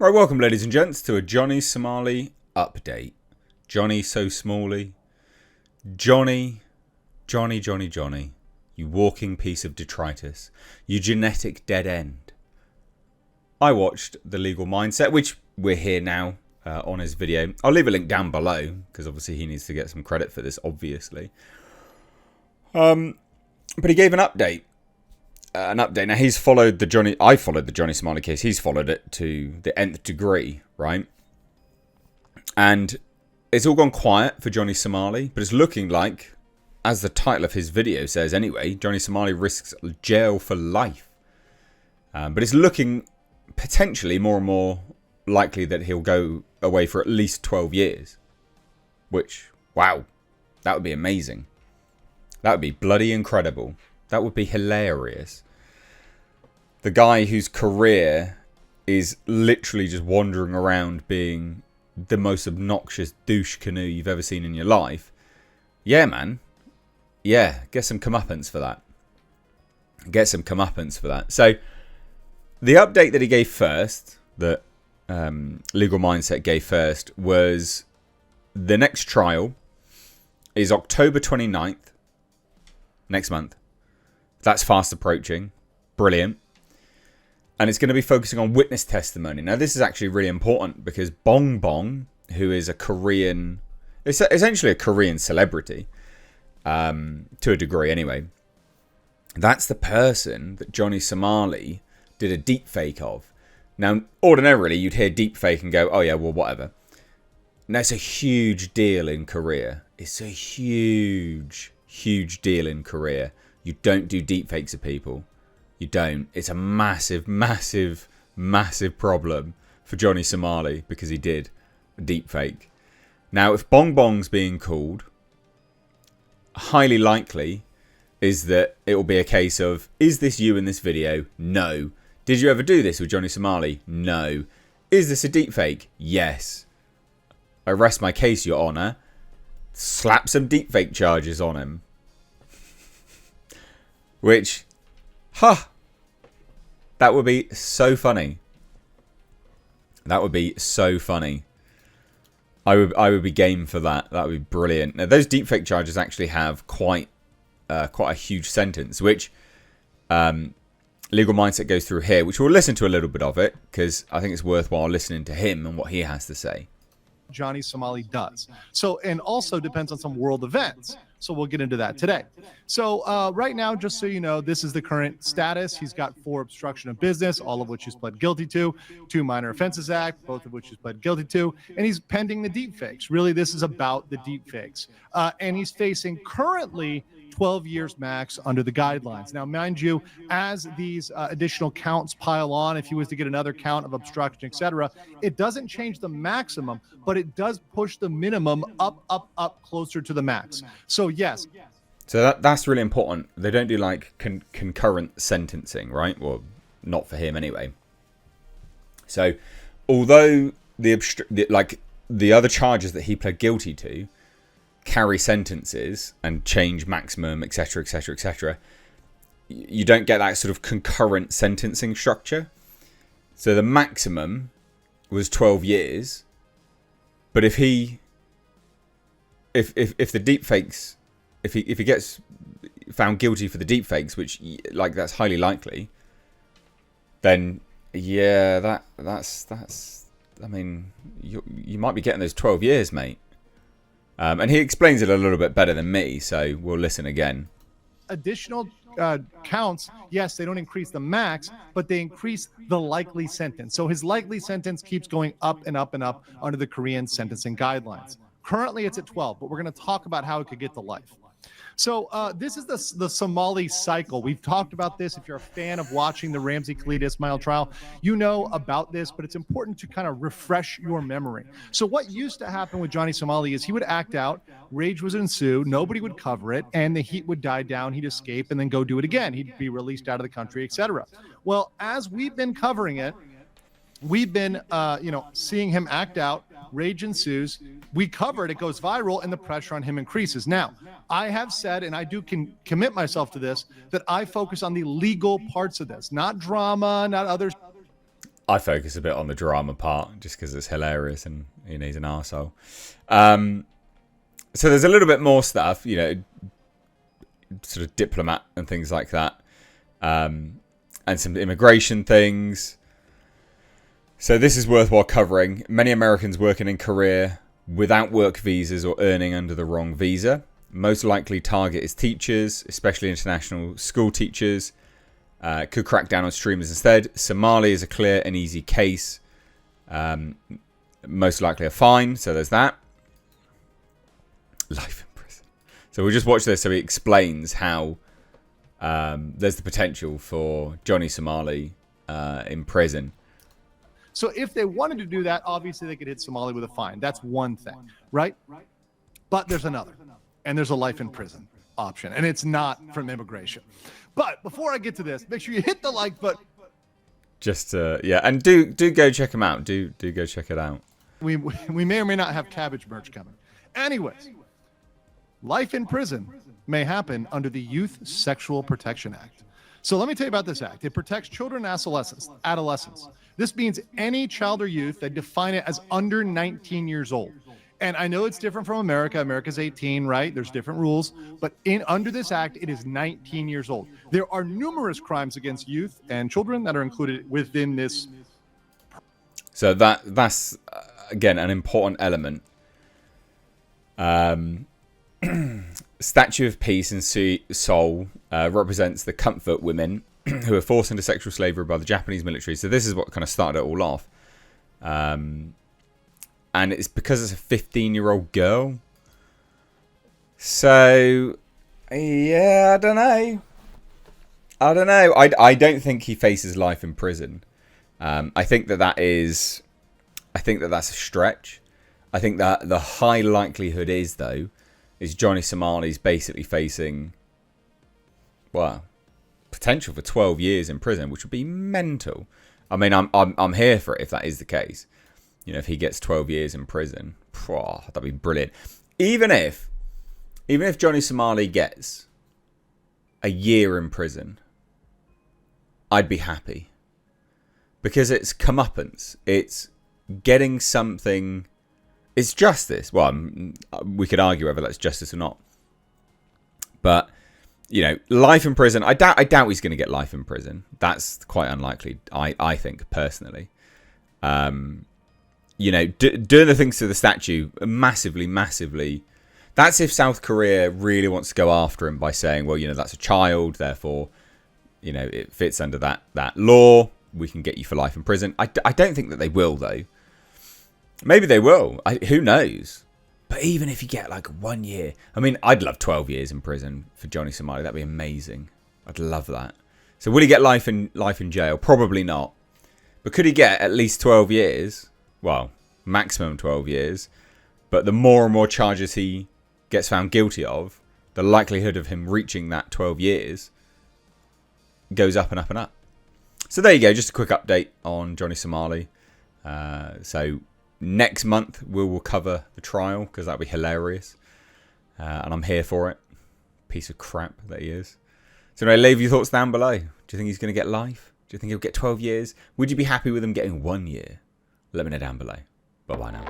Right, welcome ladies and gents to a Johnny Somali update. Johnny so smally. Johnny, Johnny, you walking piece of detritus. You genetic dead end. I watched The Legal Mindset, which we're here now on his video. I'll leave a link down below, because obviously he needs to get some credit for this, obviously. But he gave an update. Now he's followed the Johnny. I followed the Johnny Somali case. He's followed it to the nth degree, right? And it's all gone quiet for Johnny Somali, but it's looking like, as the title of his video says anyway, Johnny Somali risks jail for life. But it's looking potentially more and more likely that he'll go away for at least 12 years. Which, wow, that would be amazing. That would be bloody incredible. That would be hilarious. The guy whose career is literally just wandering around being the most obnoxious douche canoe you've ever seen in your life. Yeah, man. Yeah, get some comeuppance for that. Get some comeuppance for that. So, the update that he gave first, that Legal Mindset gave first, was the next trial is October 29th, next month. That's fast approaching. Brilliant. And it's going to be focusing on witness testimony. Now, this is actually really important because Bong Bong, who is a Korean, essentially a Korean celebrity, to a degree anyway, that's the person that Johnny Somali did a deep fake of. Now, ordinarily, you'd hear deep fake and go, oh yeah, well, whatever. Now, it's a huge deal in Korea. It's a huge, huge deal in Korea. You don't do deepfakes of people. You don't. It's a massive, massive, massive problem for Johnny Somali because he did a deepfake. Now, if Bong Bong's being called, highly likely is that it will be a case of, is this you in this video? No. Did you ever do this with Johnny Somali? No. Is this a deepfake? Yes. I rest my case, Your Honour. Slap some deepfake charges on him. Which, that would be so funny. That would be so funny. I would be game for that. That would be brilliant. Now, those deepfake charges actually have quite a huge sentence, which Legal Mindset goes through here, which we'll listen to a little bit of it, because I think it's worthwhile listening to him and what he has to say. Johnny Somali does. So, and also depends on some world events. So we'll get into that today. So right now, just so you know, this is the current status. He's got 4 obstruction of business, all of which he's pled guilty to, 2 minor offenses act, both of which he's pled guilty to, and he's pending the deepfakes. Really, this is about the deepfakes. And he's facing currently 12 years max under the guidelines. Now, mind you, as these additional counts pile on, if he was to get another count of obstruction, etc., it doesn't change the maximum, but it does push the minimum up closer to the max. So yes. So that's really important. They don't do like concurrent sentencing, right? Well, not for him anyway. So although the other charges that he pled guilty to carry sentences and change maximum, etc., etc., etc., you don't get that sort of concurrent sentencing structure. So the maximum was 12 years, but if the deepfakes, if he gets found guilty for the deepfakes, which like that's highly likely, then yeah, that's I mean, you might be getting those 12 years, mate. And he explains it a little bit better than me, so we'll listen again. Additional counts, yes, they don't increase the max, but they increase the likely sentence. So his likely sentence keeps going up and up and up under the Korean sentencing guidelines. Currently, it's at 12, but we're going to talk about how it could get to life. So this is the Somali cycle. We've talked about this. If you're a fan of watching the Ramsey Khalid Ismail trial, you know about this, but it's important to kind of refresh your memory. So what used to happen with Johnny Somali is he would act out, rage would ensue, nobody would cover it, and the heat would die down. He'd escape and then go do it again. He'd be released out of the country, etc. Well, as we've been covering it, we've been, seeing him act out, rage ensues. We cover it, it goes viral, and the pressure on him increases. Now, I have said, and I do commit myself to this, that I focus on the legal parts of this, not drama, not others. I focus a bit on the drama part just because it's hilarious and he's an arsehole. So there's a little bit more stuff, sort of diplomat and things like that, and some immigration things. So this is worthwhile covering. Many Americans working in Korea without work visas or earning under the wrong visa. Most likely target is teachers, especially international school teachers. Could crack down on streamers instead. Somali is a clear and easy case. Most likely a fine, so there's that. Life in prison. So we'll just watch this so he explains how there's the potential for Johnny Somali in prison. So if they wanted to do that, obviously they could hit Somali with a fine. That's one thing, right? But there's another, and there's a life in prison option, and it's not from immigration. But before I get to this, make sure you hit the like button. Just and do go check him out. Do go check it out. We may or may not have cabbage merch coming. Anyways, life in prison may happen under the Youth Sexual Protection Act. So let me tell you about this act. It protects children and adolescents. This means any child or youth, they define it as under 19 years old. And I know it's different from America. America's 18, right? There's different rules. But under this act, it is 19 years old. There are numerous crimes against youth and children that are included within this. So that's again, an important element. Statue of Peace and Seoul represents the comfort women who were forced into sexual slavery by the Japanese military. So this is what kind of started it all off. And it's because it's a 15-year-old girl. So, yeah, I don't know. I don't think he faces life in prison. I think that's a stretch. I think that the high likelihood is Johnny Somali's basically facing, potential for 12 years in prison, which would be mental. I mean, I'm here for it if that is the case. If he gets 12 years in prison, that'd be brilliant. Even if Johnny Somali gets a year in prison, I'd be happy. Because it's comeuppance. It's getting something. It's justice. Well, we could argue whether that's justice or not. But, life in prison. I doubt he's going to get life in prison. That's quite unlikely, I think, personally. Doing the things to the statue, massively. That's if South Korea really wants to go after him by saying, well, that's a child, therefore, it fits under that law. We can get you for life in prison. I don't think that they will, though. Maybe they will. Who knows? But even if you get 1 year, I mean, I'd love 12 years in prison for Johnny Somali. That'd be amazing. I'd love that. So will he get life in jail? Probably not. But could he get at least 12 years? Well, maximum 12 years. But the more and more charges he gets found guilty of, the likelihood of him reaching that 12 years goes up and up and up. So there you go. Just a quick update on Johnny Somali. So next month we will cover the trial because that'll be hilarious. And I'm here for it. Piece of crap that he is. So anyway, leave your thoughts down below. Do you think he's going to get life? Do you think he'll get 12 years? Would you be happy with him getting 1 year? Let me know down below. Bye-bye now.